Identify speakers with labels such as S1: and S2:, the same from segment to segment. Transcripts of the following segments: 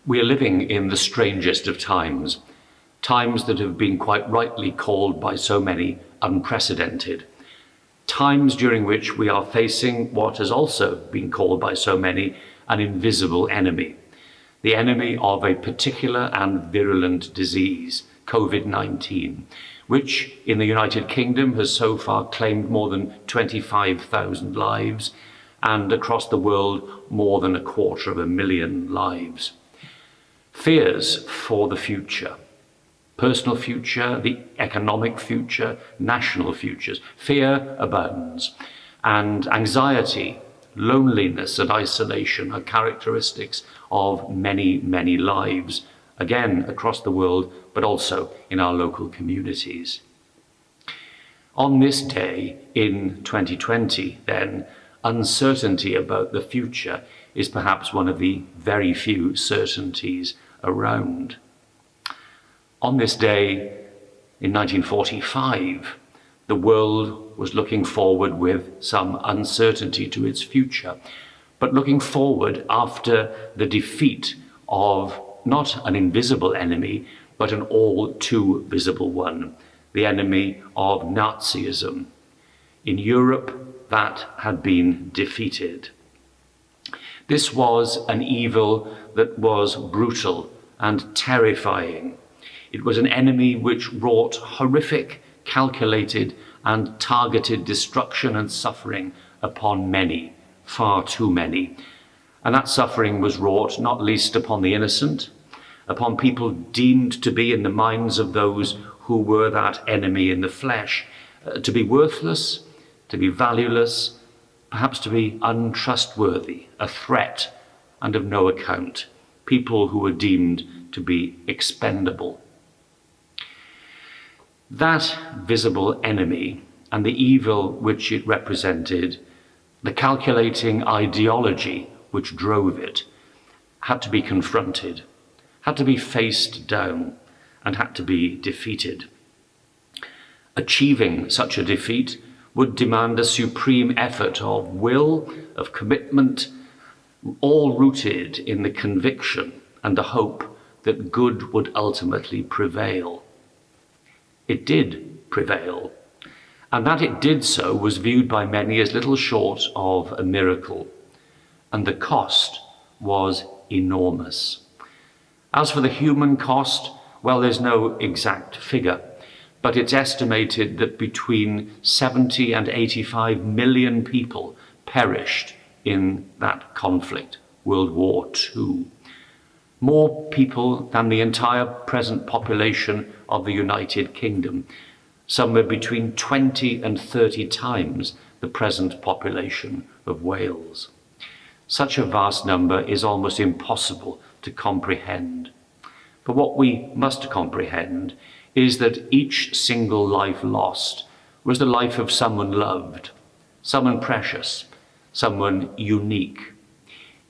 S1: We are living in the strangest of times, times that have been quite rightly called by so many unprecedented, times during which we are facing what has also been called by so many an invisible enemy, the enemy of a particular and virulent disease, COVID-19, which in the United Kingdom has so far claimed more than 25,000 lives, and across the world more than 250,000 lives. Fears for the future, personal future, the economic future, national futures. Fear abounds, and anxiety, loneliness and isolation are characteristics of many, many lives, again across the world, but also in our local communities. On this day in 2020, then, uncertainty about the future is perhaps one of the very few certainties around. On this day in 1945, the world was looking forward with some uncertainty to its future, but looking forward after the defeat of not an invisible enemy, but an all too visible one, the enemy of Nazism. In Europe, that had been defeated. This was an evil that was brutal and terrifying. It was an enemy which wrought horrific, calculated and targeted destruction and suffering upon many, far too many. And that suffering was wrought not least upon the innocent, upon people deemed to be in the minds of those who were that enemy in the flesh, to be worthless, to be valueless, perhaps to be untrustworthy, a threat and of no account, people who were deemed to be expendable. That visible enemy and the evil which it represented, the calculating ideology which drove it, had to be confronted, had to be faced down, and had to be defeated. Achieving such a defeat would demand a supreme effort of will, of commitment, all rooted in the conviction and the hope that good would ultimately prevail. It did prevail, and that it did so was viewed by many as little short of a miracle, and the cost was enormous. As for the human cost, well, there's no exact figure, but it's estimated that between 70 and 85 million people perished in that conflict, World War II. More people than the entire present population of the United Kingdom, somewhere between 20 and 30 times the present population of Wales. Such a vast number is almost impossible to comprehend. But what we must comprehend is that each single life lost was the life of someone loved, someone precious, someone unique.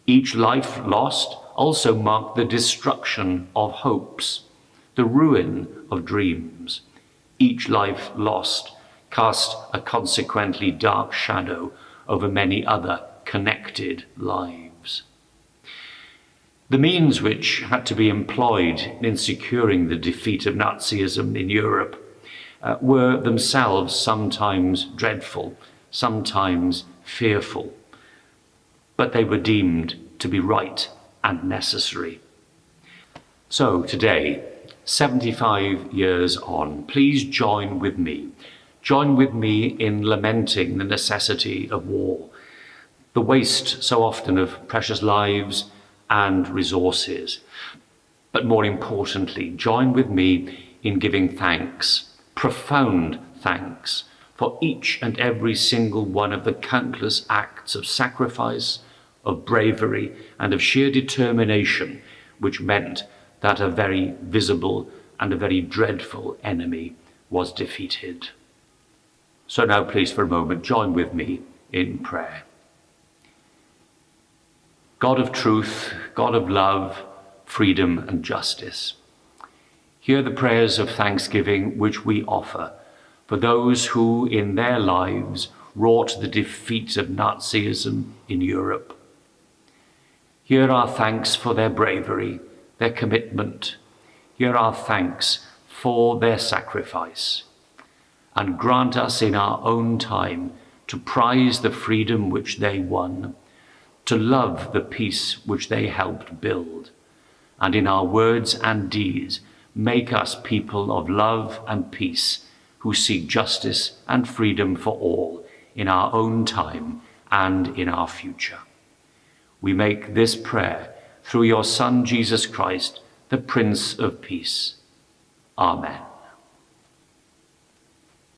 S1: Each life lost also marked the destruction of hopes, the ruin of dreams. Each life lost cast a consequently dark shadow over many other connected lives. The means which had to be employed in securing the defeat of Nazism in Europe were themselves sometimes dreadful, sometimes fearful, but they were deemed to be right and necessary. So today, 75 years on, please join with me in lamenting the necessity of war, the waste so often of precious lives and resources. But more importantly, join with me in giving thanks, profound thanks, for each and every single one of the countless acts of sacrifice, of bravery, and of sheer determination, which meant that a very visible and a very dreadful enemy was defeated. So now please for a moment join with me in prayer. God of truth, God of love, freedom and justice, hear the prayers of thanksgiving which we offer for those who in their lives wrought the defeat of Nazism in Europe. Hear our thanks for their bravery, their commitment. Hear our thanks for their sacrifice, and grant us in our own time to prize the freedom which they won, to love the peace which they helped build, and in our words and deeds make us people of love and peace, who seek justice and freedom for all in our own time and in our future. We make this prayer through your Son, Jesus Christ, the Prince of Peace. Amen.